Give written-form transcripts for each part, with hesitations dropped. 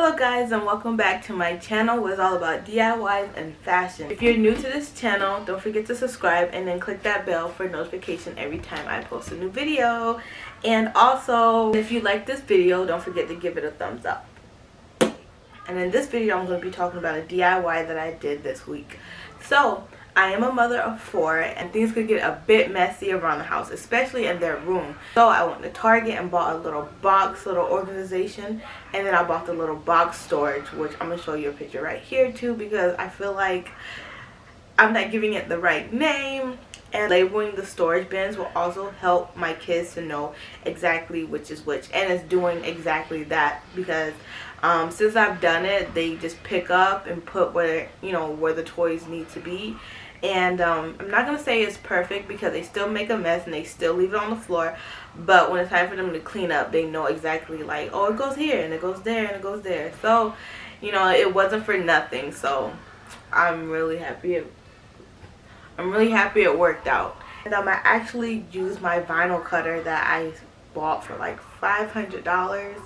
Hello guys, and welcome back to my channel where it's all about DIYs and fashion. If you're new to this channel, don't forget to subscribe and then click that bell for notification every time I post a new video. And also, if you like this video, don't forget to give it a thumbs up. And in this video, I'm going to be talking about a DIY that I did this week. So, I am a mother of 4 and things could get a bit messy around the house, especially in their room. So I went to Target and bought a little box, little organization, and then I bought the little box storage, which I'm going to show you a picture right here too, because I feel like I'm not giving it the right name. And labeling the storage bins will also help my kids to know exactly which is which, and it's doing exactly that because since I've done it, they just pick up and put where where the toys need to be. And I'm not gonna say it's perfect because they still make a mess and they still leave it on the floor, but when it's time for them to clean up, they know exactly, like, oh, it goes here and it goes there and it goes there. So it wasn't for nothing. So I'm really happy it worked out. And I actually used my vinyl cutter that I bought for like $500.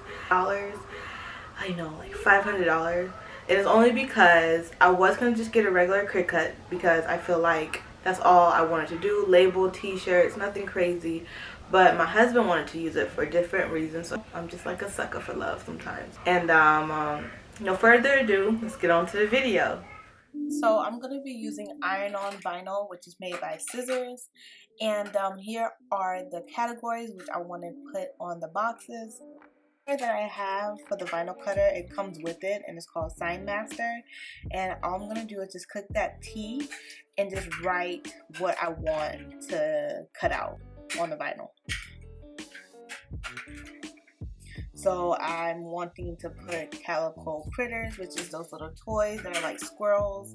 I know, like $500. It is only because I was going to just get a regular Cricut because I feel like that's all I wanted to do. Label, t-shirts, nothing crazy. But my husband wanted to use it for different reasons. So I'm just like a sucker for love sometimes. And no further ado, let's get on to the video. So I'm going to be using iron-on vinyl, which is made by Siser. And here are the categories which I want to put on the boxes. That I have for the vinyl cutter, it comes with it and it's called Sign Master, and all I'm gonna do is just click that T and just write what I want to cut out on the vinyl. So I'm wanting to put calico critters, which is those little toys that are like squirrels.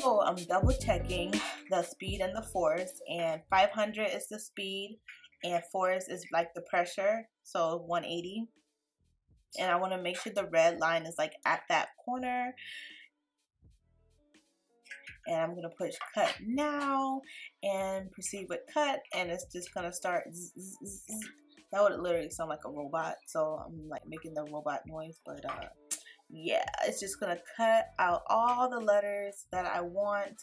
So I'm double checking the speed and the force, and 500 is the speed and force is like the pressure, so 180. And I want to make sure the red line is like at that corner. And I'm going to push cut now and proceed with cut, and it's just going to start that would literally sound like a robot, so I'm like making the robot noise, but yeah, it's just gonna cut out all the letters that I want,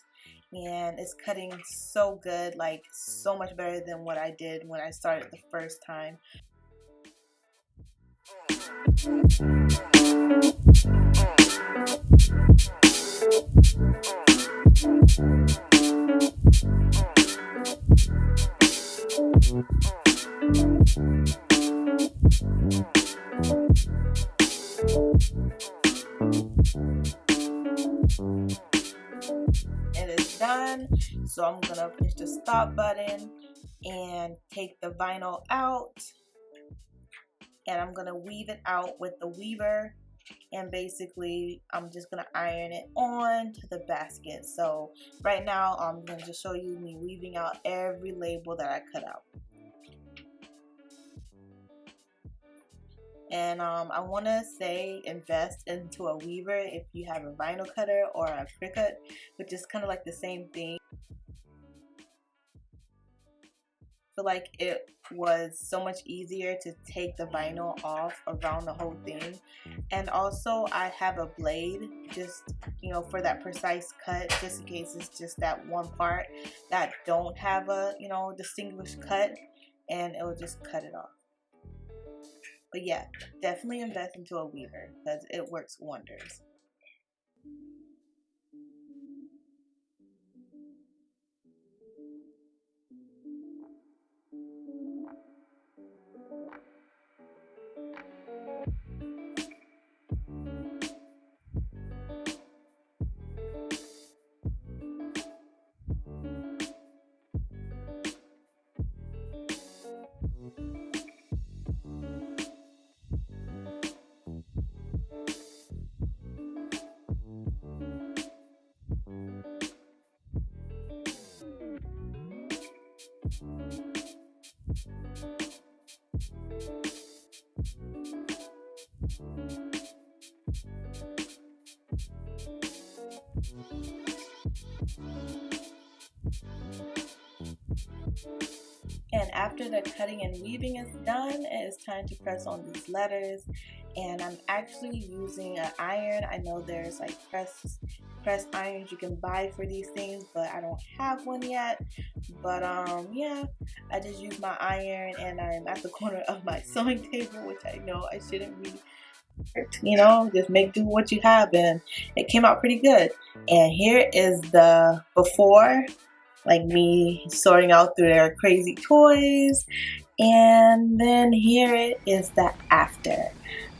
and it's cutting so good, like so much better than what I did when I started the first time. It is done, so I'm gonna push the stop button and take the vinyl out, and I'm gonna weave it out with the weaver, and basically I'm just gonna iron it on to the basket. So right now I'm gonna just show you me weaving out every label that I cut out. And I want to say invest into a weaver if you have a vinyl cutter or a Cricut, which is kind of like the same thing. I feel like it was so much easier to take the vinyl off around the whole thing. And also I have a blade just for that precise cut, just in case it's just that one part that don't have a distinguished cut, and it will just cut it off. But yeah, definitely invest into a weaver because it works wonders. after the cutting and weaving is done, it is time to press on these letters. And I'm actually using an iron. I know there's like press irons you can buy for these things, but I don't have one yet. But yeah, I just use my iron, and I'm at the corner of my sewing table, which I know I shouldn't be. You know, just make do what you have, and it came out pretty good. And here is the before, like me sorting out through their crazy toys, and then here it is the after.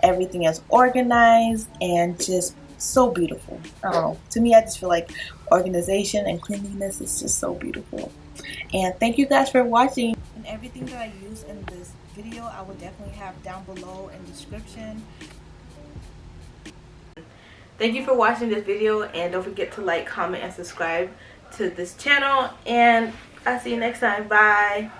Everything is organized and just so beautiful. To me, I just feel like organization and cleanliness is just so beautiful. And thank you guys for watching. And everything that I use in this video, I will definitely have down below in the description. Thank you for watching this video, and don't forget to like, comment, and subscribe to this channel, and I'll see you next time. Bye.